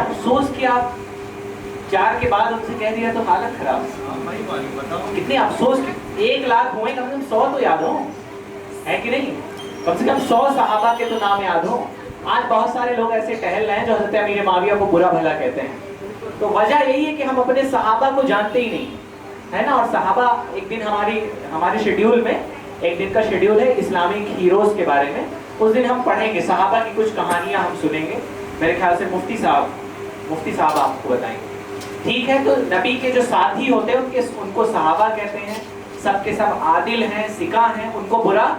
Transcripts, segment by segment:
افسوس کہ آپ 4 کے بعد ان سے کہہ دیا تو حالت خراب. کتنے افسوس کہ 1 لاکھ ہوئے کم سے کم 100 تو یاد ہو, ہے کہ نہیں؟ کم سے کم 100 صحابہ کے تو نام یاد ہو. آج بہت سارے لوگ ایسے ٹہل رہے ہیں جو حضرت امیر معاویہ کو برا بھلا کہتے ہیں. تو وجہ یہی ہے کہ ہم اپنے صحابہ کو جانتے ہی نہیں ہے نا. اور صحابہ ایک دن ہمارے شیڈیول میں ایک دن کا شیڈیول ہے اسلامک ہیروز کے بارے میں. اس دن ہم پڑھیں گے صحابہ کی کچھ کہانیاں ہم سنیں گے. میرے خیال سے مفتی صاحب آپ کو بتائیں گے. ٹھیک ہے, تو نبی کے جو ساتھی ہوتے ہیں ان کو صحابہ کہتے ہیں. سب کے سب عادل ہیں, سکا ہیں, ان کو برا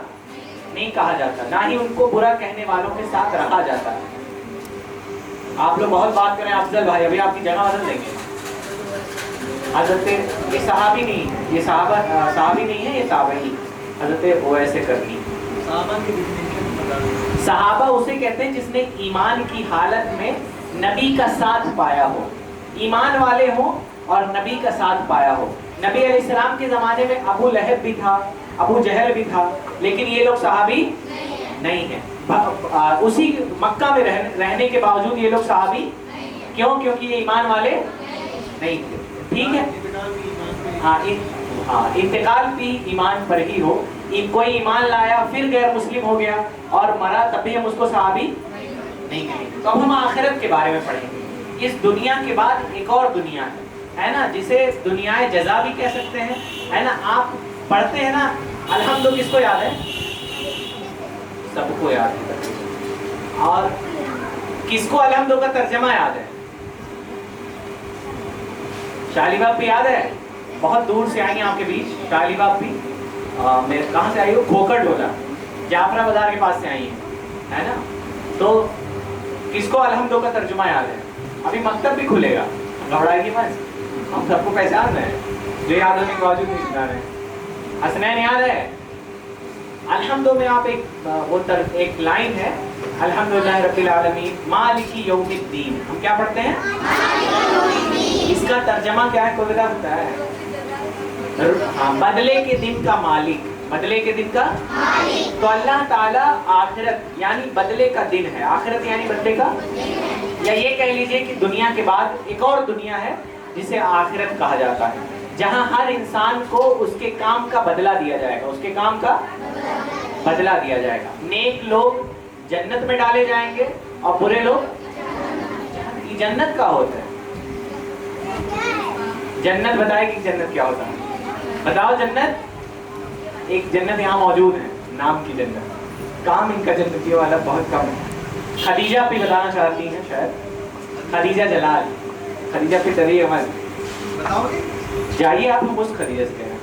نہیں کہا جاتا, نہ ہی ان کو برا کہنے والوں کے ساتھ رہا جاتا ہے. آپ لوگ بہت بات کریں افضل بھائی, ابھی آپ کی جگہ بدل دیں گے. حضرت یہ صحابی نہیں, یہ صحابی نہیں ہے, یہ تابعی حضرت اویس کرنی. صحابہ اسے کہتے ہیں جس نے ایمان کی حالت میں نبی کا ساتھ پایا ہو, ایمان والے ہوں اور نبی کا ساتھ پایا ہو. نبی علیہ السلام کے زمانے میں ابو لہب بھی تھا, ابو جہل بھی تھا, لیکن یہ لوگ صحابی نہیں ہیں. اسی مکہ میں رہنے کے باوجود یہ لوگ صحابی کیوں؟ کیونکہ یہ ایمان والے نہیں تھے. ٹھیک ہے, ہاں انتقال بھی ایمان پر ہی ہو. کوئی ایمان لایا پھر غیر مسلم ہو گیا اور مرا, تب بھی ہم اس کو صحابی نہیں کہیں گے. تو اب ہم آخرت کے بارے میں پڑھیں گے. اس دنیا کے بعد ایک اور دنیا ہے نا, جسے دنیا جزا بھی کہہ سکتے ہیں, ہے نا. آپ پڑھتے ہیں نا الحمد, کس کو یاد ہے؟ سب کو یاد ہے. اور کس کو الحمد کا ترجمہ یاد ہے؟ شالی باپ بھی یاد ہے؟ بہت دور سے آئی ہیں آپ کے بیچ شالی باپ بھی. کہاں سے آئی ہو؟ کھوکر ڈھولا, جعفرہ بازار کے پاس سے آئی ہیں, ہے نا. تو کس کو الحمد کا ترجمہ یاد ہے؟ ابھی مکتب بھی کھلے گا, گھبرائے گی مت, ہم سب کو پہچان رہے ہیں, جو یاد ہونے کے باوجود نہیں سنا رہے ہیں. حسنین یاد ہے؟ الحمد میں آپ ایک لائن ہے, الحمدللہ رب العالمین مالک یوم الدین. ہم کیا پڑھتے ہیں؟ اس کا ترجمہ کیا ہے, کوئی بتا سکتا ہے؟ بدلے کے دن کا مالک, بدلے کے دن کا مالک. تو اللہ تعالیٰ آخرت یعنی بدلے کا دن ہے. آخرت یعنی بدلے کا, یا یہ کہہ لیجئے کہ دنیا کے بعد ایک اور دنیا ہے جسے آخرت کہا جاتا ہے, جہاں ہر انسان کو اس کے کام کا بدلہ دیا جائے گا, اس کے کام کا بدلہ دیا جائے گا. نیک لوگ جنت میں ڈالے جائیں گے اور برے لوگ. جنت کا ہوتا ہے, جنت بتائے کہ جنت کیا ہوتا ہے, بتاؤ. جنت ایک جنت یہاں موجود ہے, نام کی جنت. کام ان کا جنتیوں والا بہت کم ہے. خدیجہ بھی بتانا چاہتی ہیں شاید, خدیجہ جلال, خدیجہ پہ ڈری عمل. جائیے آپ ہم اس خدیجہ سے کہہ رہے ہیں.